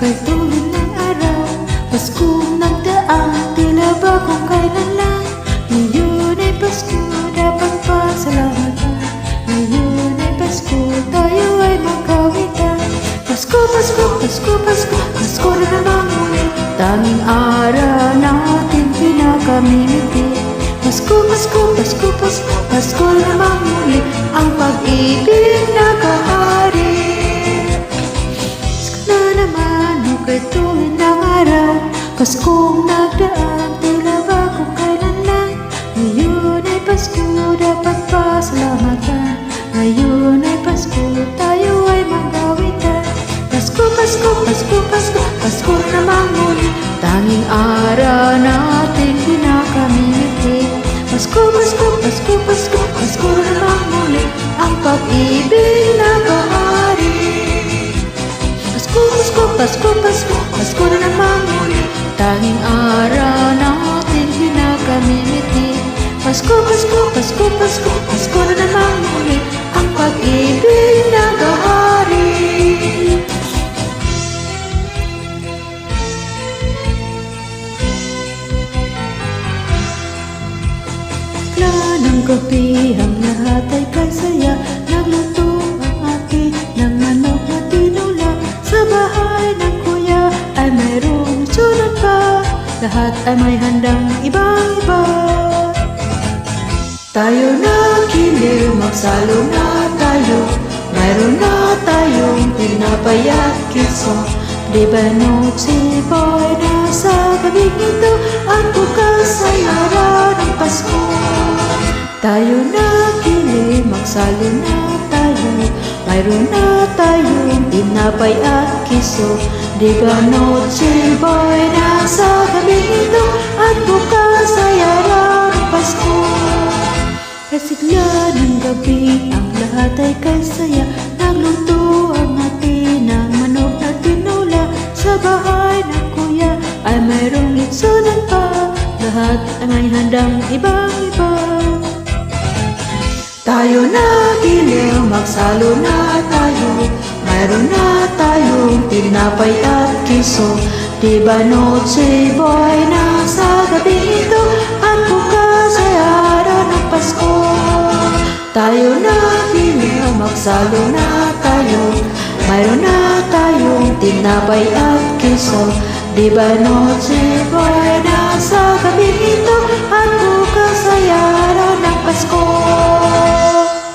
kay tulad ng araw. Paskong nagdaan, tila ba kung kailan lang. Ngayon ay Pasko, dapat pasalamatan. Ngayon ay Pasko, tayo ay magkawitan. Pasko, Pasko, Pasko, Pasko, Pasko na naman muli. Tanging araw natin pinakamimiti. Pasko, Pasko, Pasko, Pasko, Pasko na naman muli. Ang pag-ibig nakahari. Pasko na naman, kay tuwing ng araw. Paskong nagdaan, tila ba kung kailan lang. Ngayon ay Pasko, dapat pasalamatan. Ngayon ay Pasko, tayo ay magkawitan. Pasko, Pasko, Pasko, Pasko, Pasko na naman muli. Tanging araw natin pinakamimiti. Pasko, Pasko, Pasko, Pasko, Pasko na naman muli. Ang pag-ibig nakahari. Pasko, Pasko, Pasko, Pasko, Pasko na naman muli. Tanging araw natin pinakamimiti. Pasko, Pasko, Pasko, Pasko, Pasko na naman muli. Ang pag-ibig nakahari. Ng gabi, ang lahat ay kasaya. Nagluto ang ate ng manok na tinula. Sa bahay ng kuya ay mayroong sunod pa. Lahat ay may handang ibang-iba. Tayo na kilir, magsalo na tayo. Mayroon na tayong tinapay at kiso. Di ba Noche Boy, nasa gabing ito. At bukas ay araw ng Pasko. Tayo na kilig, magsalo na tayo. Mayroon na tayong tinapay at kiso. Di ba Noche Boy, nasa gabing ito. At bukas ay araw ng Pasko. Kasigla ng gabi, ang lahat ay kasaya. Nagluto ang ate ng manok na tinula. Sa bahay ng kuya ay mayroong litsunan pa. Lahat ay may handang ibang-iba. Tayo na giliw, magsalo na tayo. Mayroon na tayong tinapay at kiso. Di ba Noche Boy, nasa gabi ito. At bukas ay araw ng Pasko. Tayo na giliw, magsalo na tayo. Mayroon na tayong tinapay at kiso. Di ba Noche Boy,